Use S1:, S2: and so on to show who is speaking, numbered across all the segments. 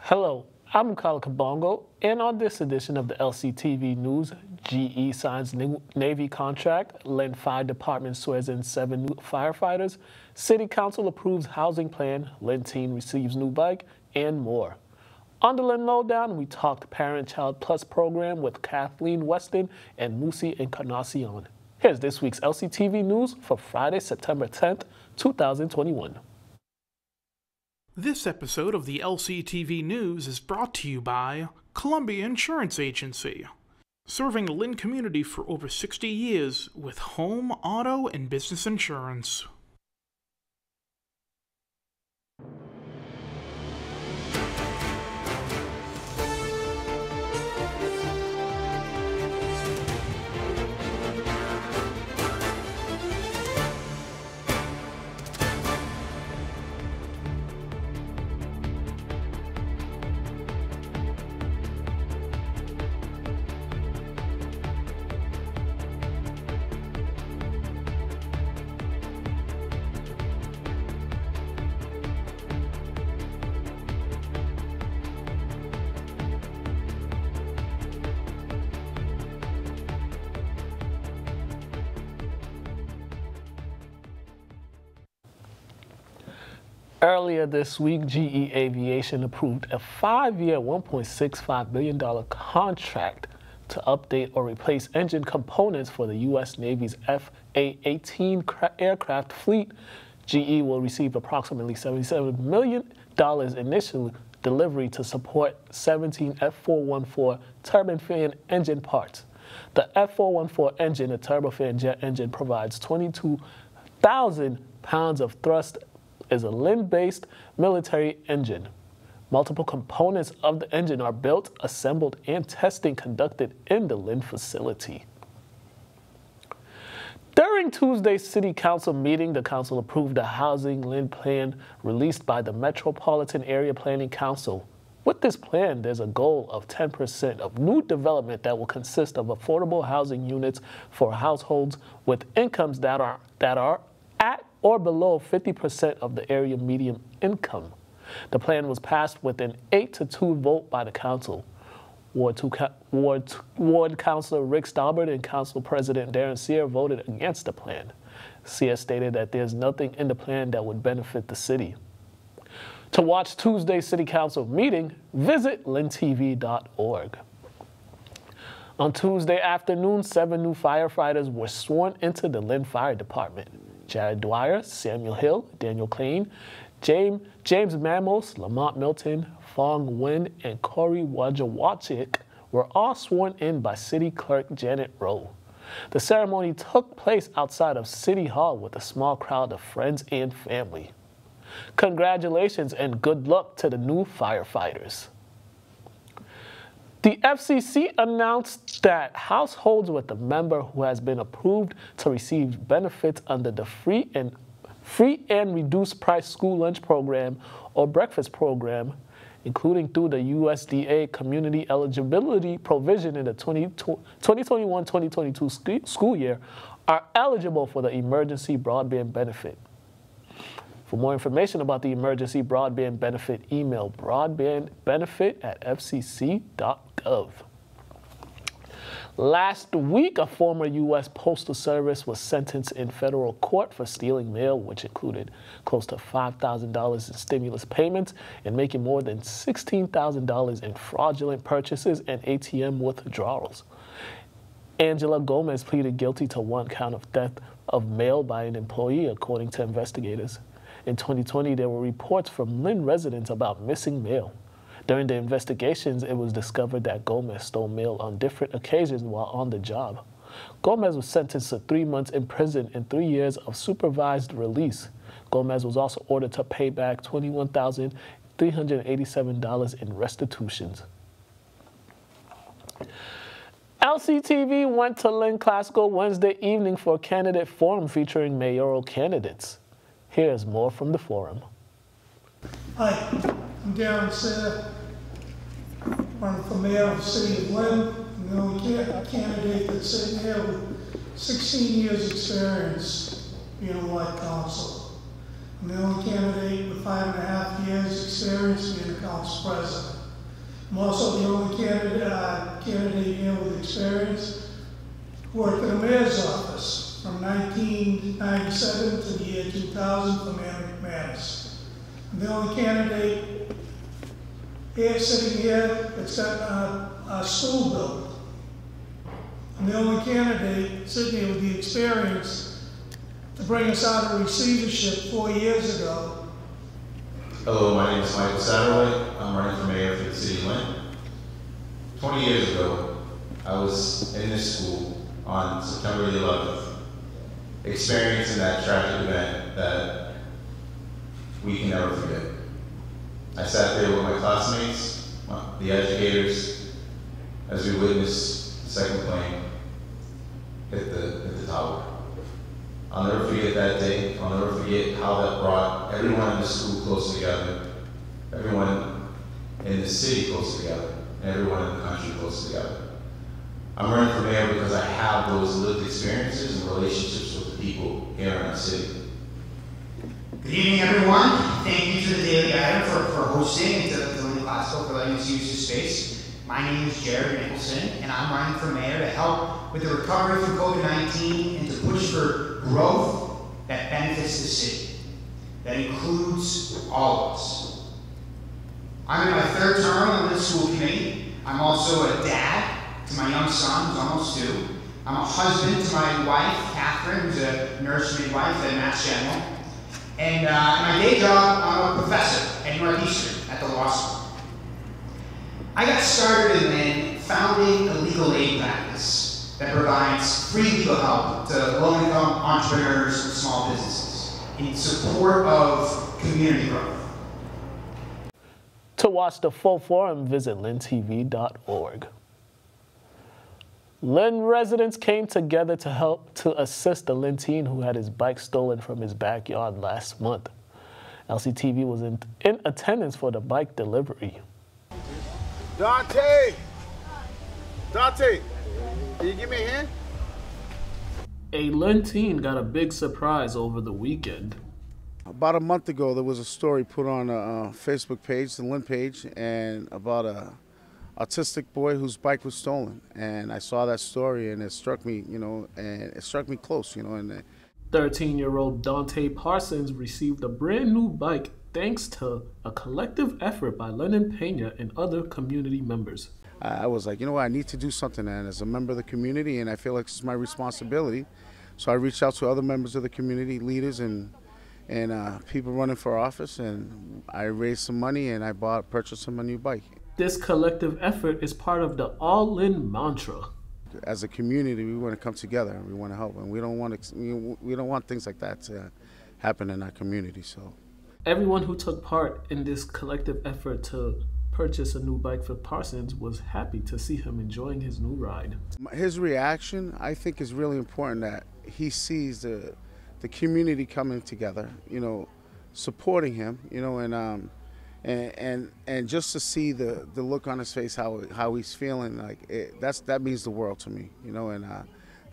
S1: Hello, I'm Mukala Kabongo, and on this edition of the LCTV News, GE signs Navy contract, Lynn Fire Department swears in 7 new firefighters, City Council approves housing plan, Lynn teen receives new bike, and more. On the Lynn Lowdown, we talked ParentChild Program with Kathy Westin and Encarnacion. Here's this week's LCTV News for Friday, September 10th, 2021.
S2: This episode of the LCTV News is brought to you by Columbia Insurance Agency, serving the Lynn community for over 60 years with home, auto, and business insurance.
S1: Earlier this week, GE Aviation approved a 5-year, $1.65 billion contract to update or replace engine components for the U.S. Navy's F/A-18 aircraft fleet. GE will receive approximately $77 million initial delivery to support 17 F414 turbine fan engine parts. The F414 engine, a turbofan jet engine, provides 22,000 pounds of thrust, is a Lynn-based military engine. Multiple components of the engine are built, assembled, and testing conducted in the Lynn facility. During Tuesday's City Council meeting, the Council approved a housing Lynn plan released by the Metropolitan Area Planning Council. With this plan, there's a goal of 10% of new development that will consist of affordable housing units for households with incomes that are at or below 50% of the area median income. The plan was passed with an 8-2 vote by the council. Ward Councilor Rick Stalbert and Council President Darren Sear voted against the plan. Sear stated that there's nothing in the plan that would benefit the city. To watch Tuesday's City Council meeting, visit lyntv.org. On Tuesday afternoon, 7 new firefighters were sworn into the Lynn Fire Department. Jared Dwyer, Samuel Hill, Daniel Klein, James Mamos, Lamont Milton, Fong Nguyen, and Corey Wajawachik were all sworn in by City Clerk Janet Rowe. The ceremony took place outside of City Hall with a small crowd of friends and family. Congratulations and good luck to the new firefighters. The FCC announced that households with a member who has been approved to receive benefits under the free and reduced price school lunch program or breakfast program, including through the USDA community eligibility provision in the 2021-2022 school year, are eligible for the emergency broadband benefit. For more information about the emergency broadband benefit, email broadbandbenefit@fcc.gov. Last week, a former U.S. Postal Service was sentenced in federal court for stealing mail, which included close to $5,000 in stimulus payments and making more than $16,000 in fraudulent purchases and ATM withdrawals. Angela Gomez pleaded guilty to 1 count of theft of mail by an employee, according to investigators. In 2020, there were reports from Lynn residents about missing mail. During the investigations, it was discovered that Gomez stole mail on different occasions while on the job. Gomez was sentenced to 3 months in prison and 3 years of supervised release. Gomez was also ordered to pay back $21,387 in restitutions. LCTV went to Lynn Classical Wednesday evening for a candidate forum featuring mayoral candidates. Here's more from the forum.
S3: Hi, I'm Darren Sear, running for mayor of the city of Lynn. I'm the only candidate that's sitting here with 16 years experience being on light council. I'm the only candidate with 5.5 years experience being the council president. I'm also the only candidate here with experience who worked in the mayor's office from 1997 to the year 2000 for Mayor McManus. I'm the only candidate here sitting here that's got a school built. I'm the only candidate sitting here with the experience to bring us out of receivership 4 years ago.
S4: Hello, my name is Michael Satterwhite. I'm running for mayor for the city of Lynn. 20 years ago, I was in this school on September the 11th, experiencing that tragic event that we can never forget. I sat there with my classmates, the educators, as we witnessed the second plane hit the tower. I'll never forget that day. I'll never forget how that brought everyone in the school close together, everyone in the city close together, and everyone in the country close together. I'm running for mayor because I have those lived experiences and relationships with the people here in our city.
S5: Good evening, everyone. Thank you to the Daily Item for hosting and to Lynn Classical for letting us use this space. My name is Jared Nicholson, and I'm running for mayor to help with the recovery from COVID-19 and to push for growth that benefits the city, that includes all of us. I'm in my 3rd term on the school committee. I'm also a dad to my young son, who's almost 2. I'm a husband to my wife, Catherine, who's a nurse midwife at Mass General. And in my day job, I'm a professor at Northeastern at the law school. I got started in Lynn founding a legal aid practice that provides free legal help to low-income entrepreneurs and small businesses in support of community growth.
S1: To watch the full forum, visit lyntv.org. Lynn residents came together to assist the Lynn teen who had his bike stolen from his backyard last month. LCTV was in attendance for the bike delivery.
S6: Dante, can you give me a hand?
S1: A Lynn teen got a big surprise over the weekend.
S6: About a month ago, there was a story put on a Facebook page, the Lynn page, and about a autistic boy whose bike was stolen. And I saw that story, and it struck me, and it struck me close, And
S1: 13-year-old Dante Parsons received a brand new bike thanks to a collective effort by Lennon Pena and other community members.
S6: I was like, I need to do something, and as a member of the community, and I feel like it's my responsibility. So I reached out to other members of the community, leaders and people running for office, and I raised some money and I purchased him a new bike.
S1: This collective effort is part of the All Lynn mantra.
S6: As a community, we want to come together and we want to help, and we don't want things like that to happen in our community. So
S1: everyone who took part in this collective effort to purchase a new bike for Parsons was happy to see him enjoying his new ride.
S6: His reaction, I think, is really important, that he sees the community coming together, supporting him, and just to see the look on his face, how he's feeling, like that means the world to me, and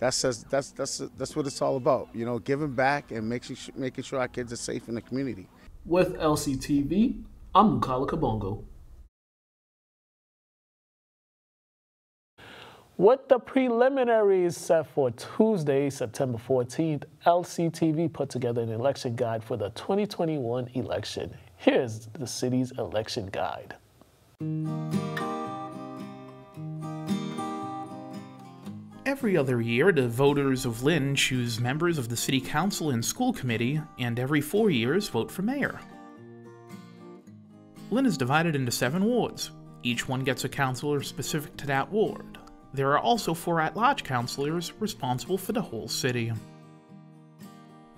S6: that's what it's all about, giving back and making sure our kids are safe in the community.
S2: With LCTV, I'm Mukala Kabongo.
S1: With the preliminaries set for Tuesday, September 14th, LCTV put together an election guide for the 2021 election. Here's the city's election guide.
S2: Every other year, the voters of Lynn choose members of the City Council and School Committee, and every 4 years vote for mayor. Lynn is divided into 7 wards. Each one gets a councilor specific to that ward. There are also 4 at-large councilors responsible for the whole city.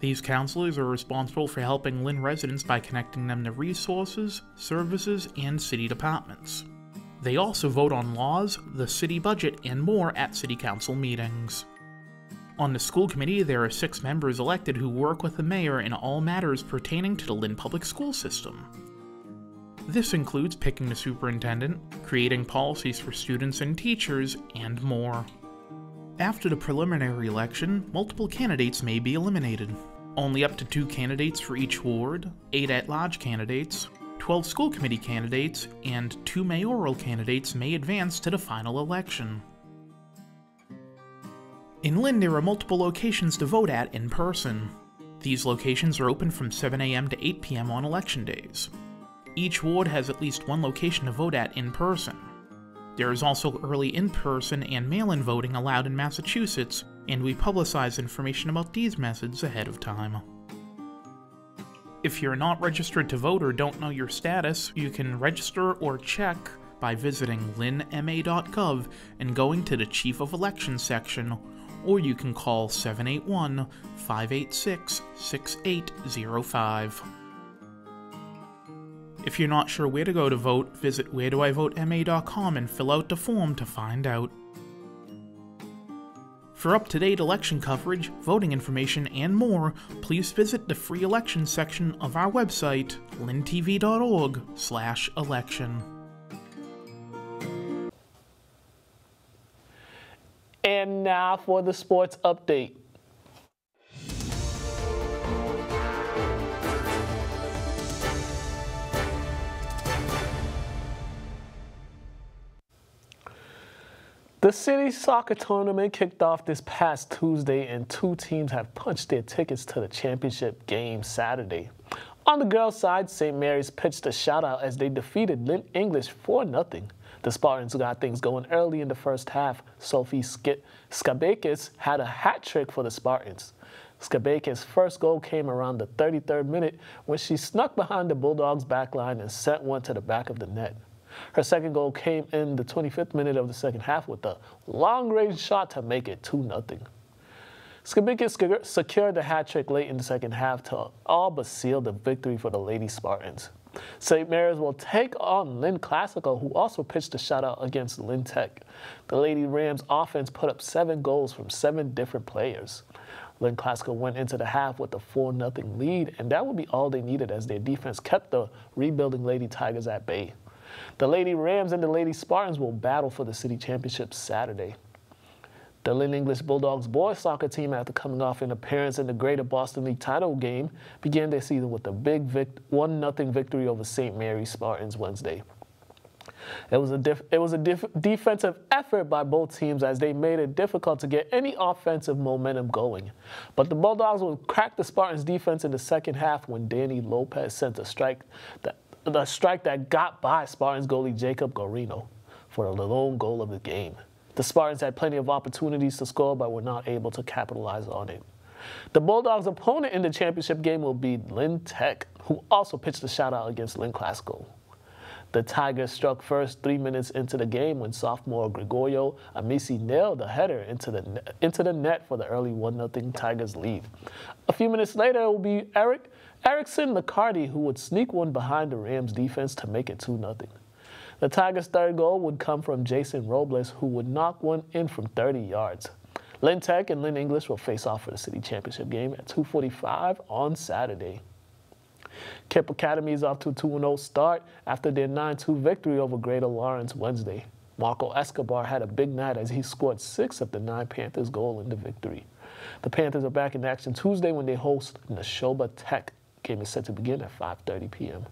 S2: These councilors are responsible for helping Lynn residents by connecting them to resources, services, and city departments. They also vote on laws, the city budget, and more at city council meetings. On the school committee, there are 6 members elected who work with the mayor in all matters pertaining to the Lynn public school system. This includes picking the superintendent, creating policies for students and teachers, and more. After the preliminary election, multiple candidates may be eliminated. Only up to 2 candidates for each ward, 8 at-large candidates, 12 school committee candidates, and 2 mayoral candidates may advance to the final election. In Lynn, there are multiple locations to vote at in person. These locations are open from 7 a.m. to 8 p.m. on election days. Each ward has at least 1 location to vote at in person. There is also early in-person and mail-in voting allowed in Massachusetts, and we publicize information about these methods ahead of time. If you're not registered to vote or don't know your status, you can register or check by visiting lynnma.gov and going to the Chief of Elections section, or you can call 781-586-6805. If you're not sure where to go to vote, visit wheredoivotema.com and fill out the form to find out. For up-to-date election coverage, voting information, and more, please visit the free elections section of our website, lyntv.org/election.
S1: And now for the sports update. The city soccer tournament kicked off this past Tuesday, and 2 teams have punched their tickets to the championship game Saturday. On the girls' side, St. Mary's pitched a shutout as they defeated Lynn English 4-0. The Spartans got things going early in the first half. Sophie Skabakis had a hat trick for the Spartans. Skabakis' first goal came around the 33rd minute when she snuck behind the Bulldogs' backline and sent one to the back of the net. Her second goal came in the 25th minute of the second half with a long-range shot to make it 2-0. Skabakis secured the hat trick late in the second half to all but seal the victory for the Lady Spartans. St. Mary's will take on Lynn Classical, who also pitched a shutout against Lynn Tech. The Lady Rams offense put up 7 goals from 7 different players. Lynn Classical went into the half with a 4-0 lead, and that would be all they needed as their defense kept the rebuilding Lady Tigers at bay. The Lady Rams and the Lady Spartans will battle for the city championship Saturday. The Lynn English Bulldogs boys soccer team, after coming off an appearance in the Greater Boston League title game, began their season with a big 1-0 victory over St. Mary's Spartans Wednesday. It was a defensive effort by both teams as they made it difficult to get any offensive momentum going. But the Bulldogs would crack the Spartans' defense in the second half when Danny Lopez sent a strike that got by Spartans goalie Jacob Gorino for the lone goal of the game. The Spartans had plenty of opportunities to score but were not able to capitalize on it. The Bulldogs' opponent in the championship game will be Lynn Tech, who also pitched a shutout against Lynn Classical. The Tigers struck first 3 minutes into the game when sophomore Gregorio Amisi nailed a header into the net for the early 1-0 Tigers lead. A few minutes later, it will be Erickson McCarty who would sneak one behind the Rams defense to make it 2-0. The Tigers' third goal would come from Jason Robles, who would knock one in from 30 yards. Lynn Tech and Lynn English will face off for the city championship game at 2:45 on Saturday. Kip Academy is off to a 2-0 start after their 9-2 victory over Greater Lawrence Wednesday. Marco Escobar had a big night as he scored 6 of the 9 Panthers' goals in the victory. The Panthers are back in action Tuesday when they host Neshoba Tech. Game is set to begin at 5:30 p.m.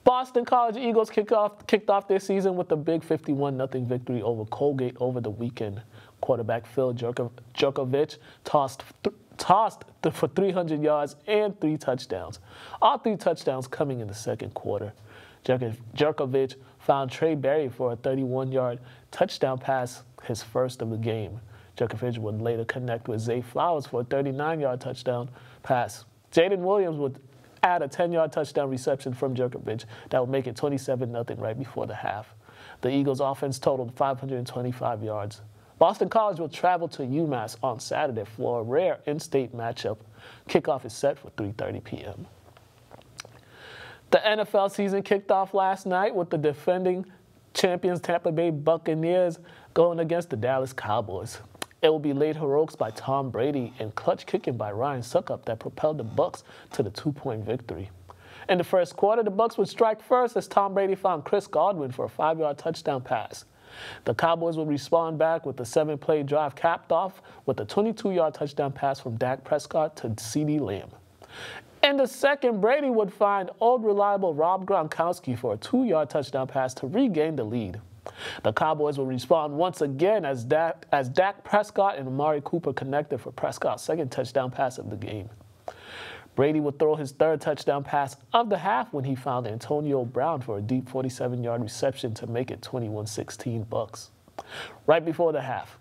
S1: Boston College Eagles kicked off their season with a big 51-0 victory over Colgate over the weekend. Quarterback Phil Jerkovich tossed for 300 yards and 3 touchdowns. All 3 touchdowns coming in the second quarter. Jerkovich found Trey Berry for a 31-yard touchdown pass, his first of the game. Jerkovich would later connect with Zay Flowers for a 39-yard touchdown pass. Jaden Williams would add a 10-yard touchdown reception from Jerkovich that would make it 27-0 right before the half. The Eagles' offense totaled 525 yards. Boston College will travel to UMass on Saturday for a rare in-state matchup. Kickoff is set for 3:30 p.m. The NFL season kicked off last night with the defending champions Tampa Bay Buccaneers going against the Dallas Cowboys. It will be late heroics by Tom Brady and clutch kicking by Ryan Suckup that propelled the Bucs to the 2-point victory. In the first quarter, the Bucs would strike first as Tom Brady found Chris Godwin for a 5-yard touchdown pass. The Cowboys will respond back with the 7-play drive capped off with a 22-yard touchdown pass from Dak Prescott to CeeDee Lamb. In the second, Brady would find old reliable Rob Gronkowski for a 2-yard touchdown pass to regain the lead. The Cowboys will respond once again as Dak Prescott and Amari Cooper connected for Prescott's second touchdown pass of the game. Brady would throw his third touchdown pass of the half when he found Antonio Brown for a deep 47-yard reception to make it 21-16 Bucks. Right before the half,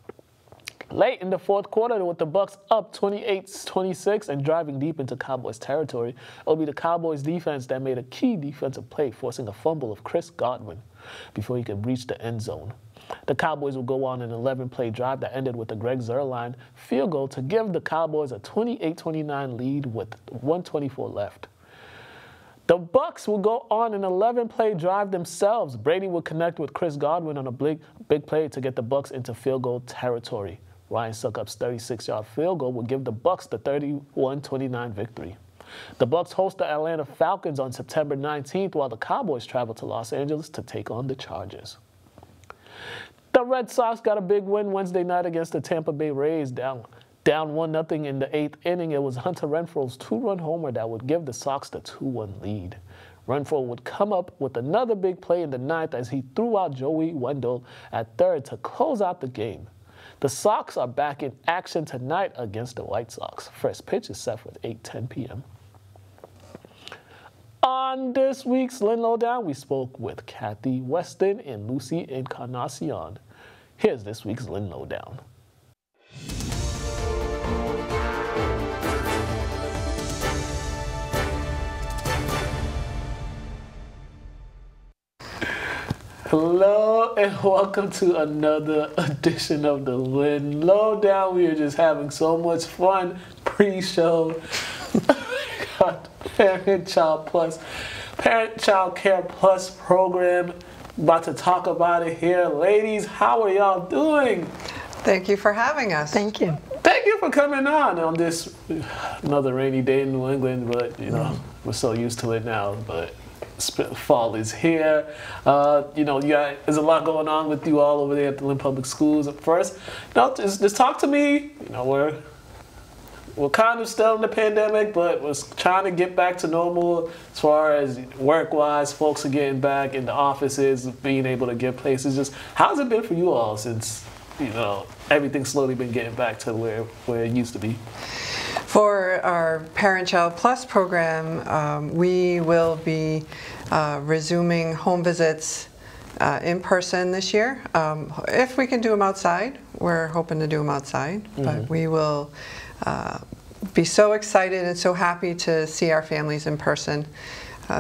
S1: late in the fourth quarter, with the Bucks up 28-26 and driving deep into Cowboys territory, it'll be the Cowboys defense that made a key defensive play, forcing a fumble of Chris Godwin before he could reach the end zone. The Cowboys will go on an 11-play drive that ended with a Greg Zuerlein field goal to give the Cowboys a 28-29 lead with 1:24 left. The Bucks will go on an 11-play drive themselves. Brady will connect with Chris Godwin on a big play to get the Bucks into field goal territory. Ryan Succop's 36-yard field goal will give the Bucks the 31-29 victory. The Bucks host the Atlanta Falcons on September 19th, while the Cowboys travel to Los Angeles to take on the Chargers. The Red Sox got a big win Wednesday night against the Tampa Bay Rays, down 1-0 in the 8th inning. It was Hunter Renfroe's 2-run homer that would give the Sox the 2-1 lead. Renfroe would come up with another big play in the 9th as he threw out Joey Wendell at third to close out the game. The Sox are back in action tonight against the White Sox. First pitch is set for 8:10 p.m. On this week's Lynn Lowdown, we spoke with Kathy Westin and Lucy Encarnacion. Here's this week's Lynn Lowdown. Hello and welcome to another edition of the Lynn Lowdown. We are just having so much fun pre-show. Got ParentChild Care Plus program. About to talk about it here. Ladies, how are y'all doing?
S7: Thank you for having us.
S8: Thank you.
S1: Thank you for coming on this another rainy day in New England, but you know, we're so used to it now, but fall is here. You know, there's a lot going on with you all over there at the Lynn Public Schools. At first, just talk to me. You know, we're kind of still in the pandemic, but we're trying to get back to normal as far as work-wise. Folks are getting back in the offices, being able to get places. Just how's it been for you all since, you know, everything's slowly been getting back to where it used to be?
S7: For our ParentChild Plus program, we will be resuming home visits in person this year. If we can do them outside, we're hoping to do them outside, but we will be so excited and so happy to see our families in person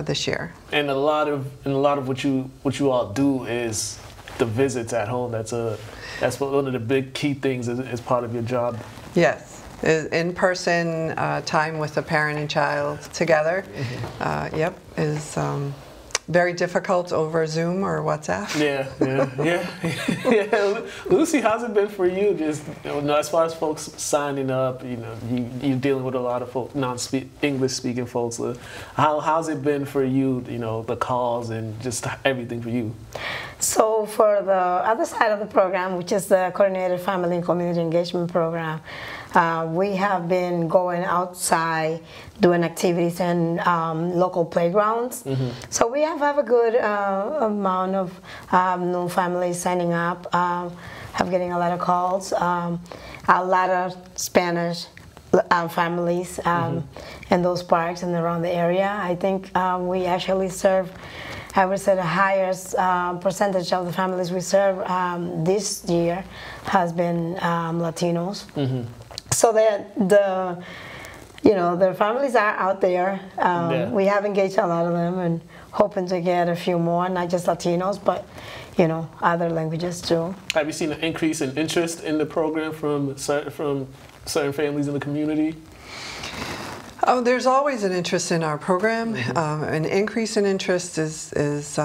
S7: this year. And
S1: a lot of what you all do is the visits at home. That's one of the big key things as part of your job.
S7: Yes. In-person time with a parent and child together, is very difficult over Zoom or WhatsApp. Yeah.
S1: Lucy, how's it been for you? Just as far as folks signing up, you're dealing with a lot of folk, non-English speaking folks. How's it been for you? The calls and just everything for you.
S8: So for the other side of the program, which is the Coordinated Family and Community Engagement Program, we have been going outside doing activities in local playgrounds. So we have a good amount of new families signing up, have getting a lot of calls, a lot of Spanish families in those parks and around the area. I think we actually serve, I would say the highest percentage of the families we serve this year has been Latinos. So the families are out there. We have engaged a lot of them and hoping to get a few more, not just Latinos, but other languages too.
S1: Have you seen an increase in interest in the program from certain families in the community?
S7: Oh, there's always an interest in our program. An increase in interest is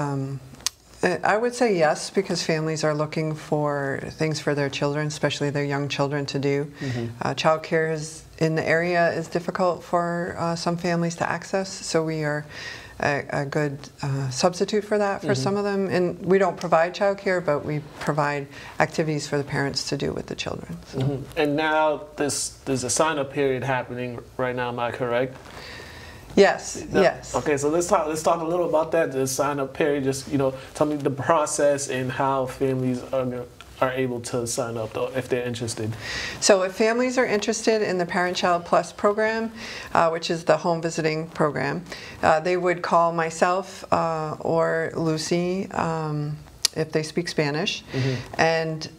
S7: I would say yes, because families are looking for things for their children, especially their young children, to do. Child care in the area is difficult for some families to access, so we are a good substitute for that for some of them. And we don't provide childcare, but we provide activities for the parents to do with the children. So.
S1: And now there's a sign-up period happening right now. Am I correct?
S7: Yes.
S1: No.
S7: Yes.
S1: Okay, so let's talk a little about that. The sign-up period. Just tell me the process and how families are able to sign up though, if they're interested.
S7: So if families are interested in the ParentChild Plus program, which is the home visiting program, they would call myself or Lucy if they speak Spanish, and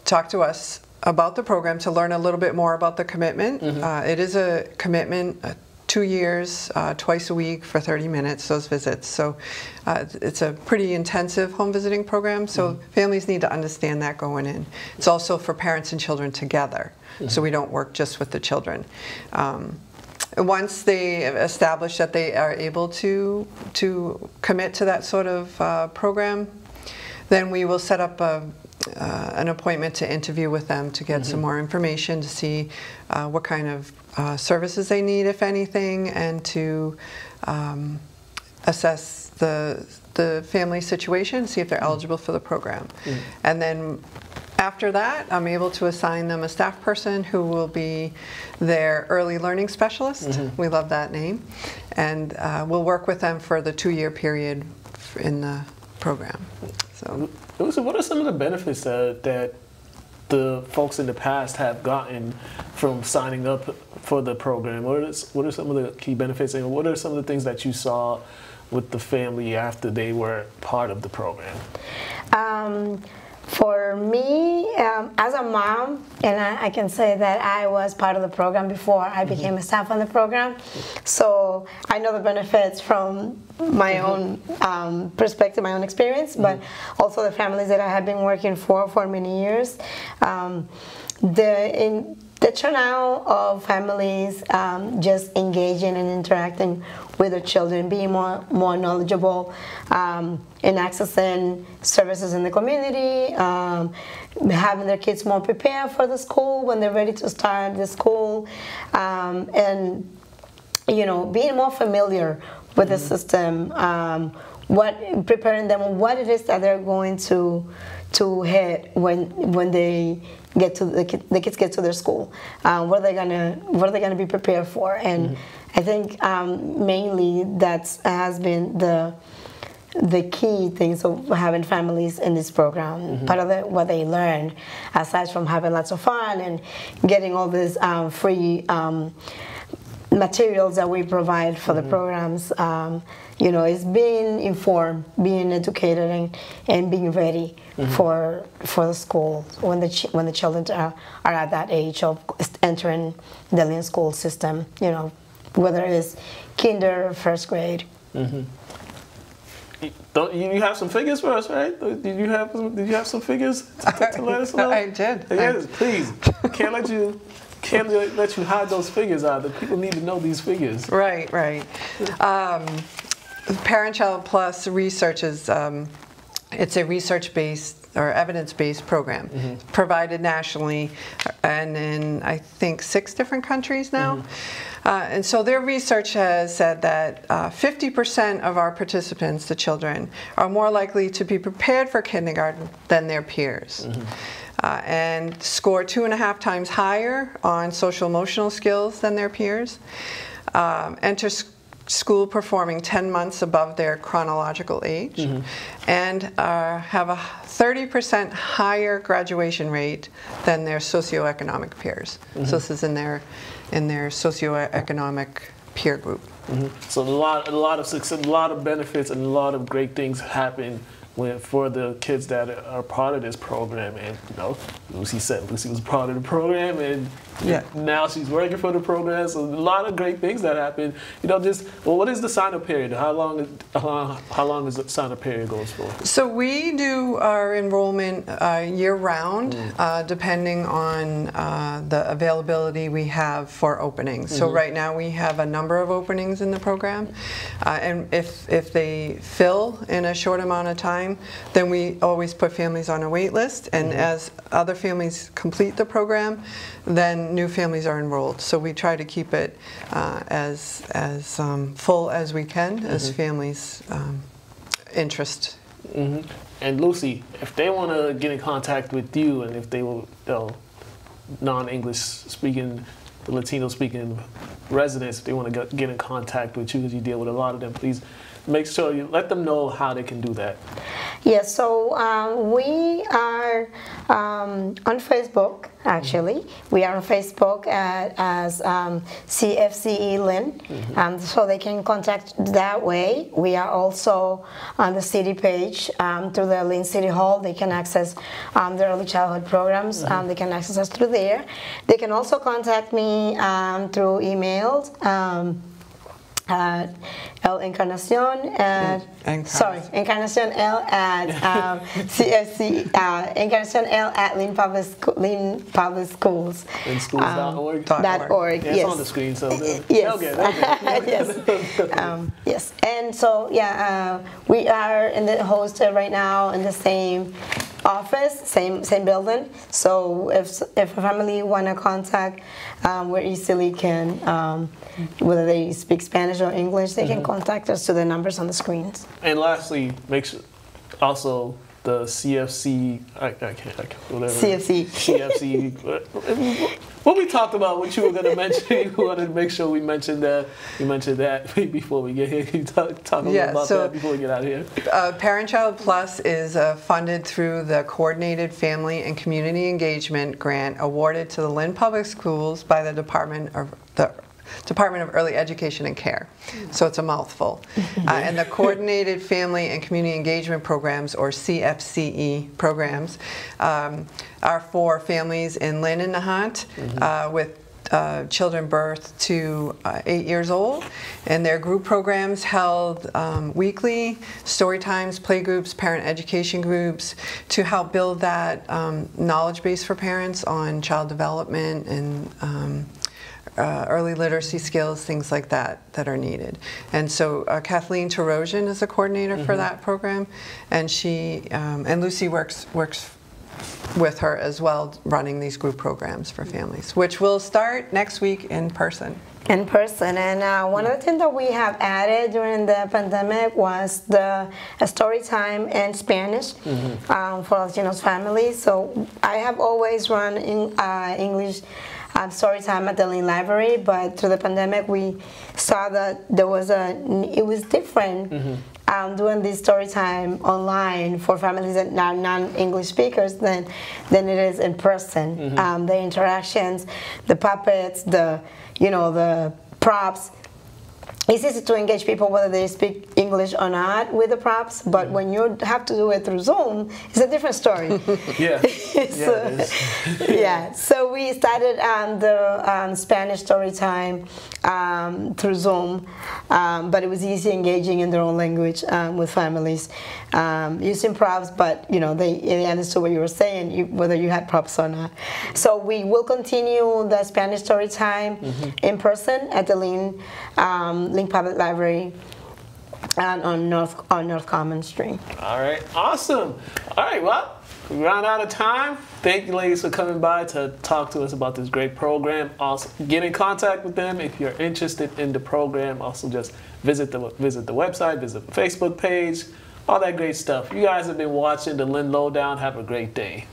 S7: talk to us about the program to learn a little bit more about the commitment. It is a commitment. 2 years, twice a week for 30 minutes, those visits. So it's a pretty intensive home visiting program, so families need to understand that going in. It's also for parents and children together, so we don't work just with the children. Once they establish that they are able to commit to that sort of program, then we will set up an appointment to interview with them to get some more information, to see what kind of services they need, if anything, and to assess the family situation, see if they're eligible for the program. And then after that, I'm able to assign them a staff person who will be their early learning specialist. We love that name. And we'll work with them for the 2-year period in the program. So,
S1: what are some of the benefits that the folks in the past have gotten from signing up for the program? What are some of the key benefits, and what are some of the things that you saw with the family after they were part of the program?
S8: For me, as a mom, and I can say that I was part of the program before I became a staff on the program, so I know the benefits from my own perspective, my own experience, but also the families that I have been working for many years. The turnout of families just engaging and interacting with their children, being more knowledgeable, and accessing services in the community, having their kids more prepared for the school when they're ready to start the school, and being more familiar with the system, preparing them what it is that they're going to hit when they get to the kids get to their school, what are they gonna be prepared for, and I think mainly that has been the key things of having families in this program. Part of what they learned, aside from having lots of fun and getting all these free materials that we provide for the programs, is being informed, being educated, and being ready for the school when the children are at that age of entering the Lynn school system. Whether it's kinder or first grade.
S1: You have some figures for us, right? Did you have some figures to let us know?
S7: I did.
S1: Yes, please. Can't let you hide those figures out. The people need to know these figures.
S7: Right. ParentChild Plus research is it's a research-based or evidence-based program provided nationally and in, I think, 6 different countries now. And so their research has said that 50% of our participants, the children, are more likely to be prepared for kindergarten than their peers. And score 2.5 times higher on social emotional skills than their peers. Enter school performing 10 months above their chronological age, and have a 30% higher graduation rate than their socioeconomic peers. So this is in their socioeconomic peer group.
S1: So a lot of success, a lot of benefits, and a lot of great things happen for the kids that are part of this program. And Lucy said Lucy was part of the program, and now she's working for the program. So a lot of great things that happen. What is the sign-up period? How long is the sign-up period goes for? So
S7: we do our enrollment year-round, depending on the availability we have for openings. So right now we have a number of openings in the program, and if they fill in a short amount of time, then we always put families on a wait list, and as other families families complete the program, then new families are enrolled. So we try to keep it as full as we can, as families' interest.
S1: And Lucy, if they want to get in contact with you, and if they will, non-English speaking, the Latino speaking residents, if they want to get in contact with you, because you deal with a lot of them, please make sure you let them know how they can do that.
S8: Yes, so we are on Facebook, actually. We are on Facebook as CFCE Lynn, so they can contact that way. We are also on the city page through the Lynn City Hall. They can access the early childhood programs. They can access us through there. They can also contact me through emails. Encarnacion L at CFC, Encarnacion L at Lynn Public Schools.
S1: LynnSchools.org?
S8: .org,
S1: yeah,
S8: yes.
S1: It's on the screen, so
S8: yes.
S1: yes.
S8: Yes, and so we are in the host right now in the same office, same building. So if a family want to contact, we easily can, whether they speak Spanish or English, they can contact us to the numbers on the screens.
S1: And lastly, make sure also the CFC, CFC. What we talked about, what you were going to mention, you wanted to make sure we mentioned that. You mentioned that before we get here. Can you talk a little about that before we get out of here?
S7: ParentChild Plus is funded through the Coordinated Family and Community Engagement Grant awarded to the Lynn Public Schools by the Department of Early Education and Care. So it's a mouthful. And the Coordinated Family and Community Engagement Programs, or CFCE programs, are for families in Lynn and Nahant with children birth to 8 years old, and their group programs held weekly story times, play groups, parent education groups to help build that knowledge base for parents on child development and early literacy skills, things like that are needed. And so Kathleen Tarosian is the coordinator for that program, and she and Lucy works with her as well, running these group programs for families, which will start next week in person.
S8: And one of the things that we have added during the pandemic was a story time in Spanish for Latinos families. So I have always run English story time at the Lynn Library, but through the pandemic we saw that it was different doing this story time online for families that are non-English speakers than it is in person. The interactions, the puppets, the props. It's easy to engage people whether they speak English or not with the props, but when you have to do it through Zoom, it's a different story. So we started the Spanish story time through Zoom, but it was easy engaging in their own language with families using props, but they understood what you were saying, whether you had props or not. So we will continue the Spanish story time in person at the Lynn Public Library on North Common Street.
S1: All right, awesome. All right, well, we ran out of time. Thank you, ladies, for coming by to talk to us about this great program. Also, get in contact with them if you're interested in the program. Also, just visit the website, visit the Facebook page, all that great stuff. You guys have been watching the Lynn Lowdown. Have a great day.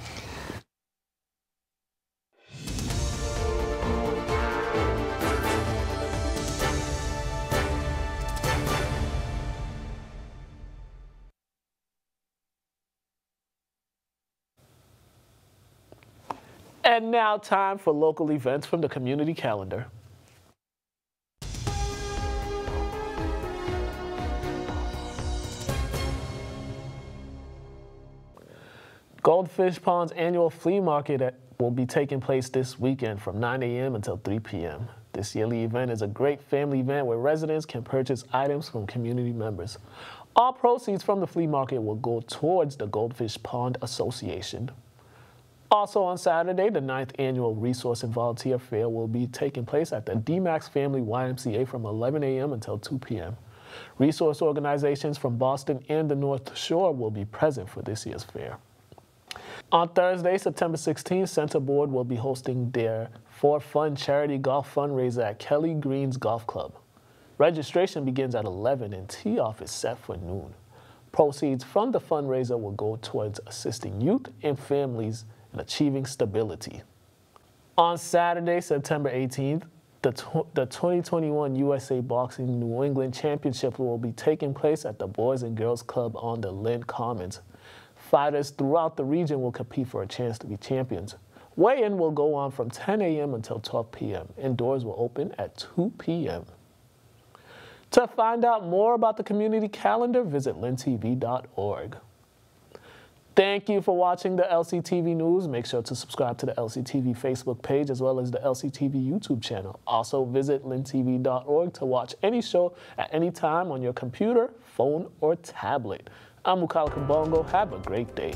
S1: And now time for local events from the community calendar. Goldfish Pond's annual flea market will be taking place this weekend from 9 a.m. until 3 p.m. This yearly event is a great family event where residents can purchase items from community members. All proceeds from the flea market will go towards the Goldfish Pond Association. Also on Saturday, the 9th annual Resource and Volunteer Fair will be taking place at the DMAX Family YMCA from 11 a.m. until 2 p.m. Resource organizations from Boston and the North Shore will be present for this year's fair. On Thursday, September 16th, Center Board will be hosting their For Fun charity golf fundraiser at Kelly Green's Golf Club. Registration begins at 11 and tee-off is set for noon. Proceeds from the fundraiser will go towards assisting youth and families in achieving stability. On Saturday, September 18th, the 2021 USA Boxing New England Championship will be taking place at the Boys and Girls Club on the Lynn Commons. Fighters throughout the region will compete for a chance to be champions. Weigh-in will go on from 10 a.m. until 12 p.m. and doors will open at 2 p.m. To find out more about the community calendar, visit lyntv.org. Thank you for watching the LCTV News. Make sure to subscribe to the LCTV Facebook page as well as the LCTV YouTube channel. Also visit lyntv.org to watch any show at any time on your computer, phone, or tablet. I'm Mukala Kabongo. Have a great day.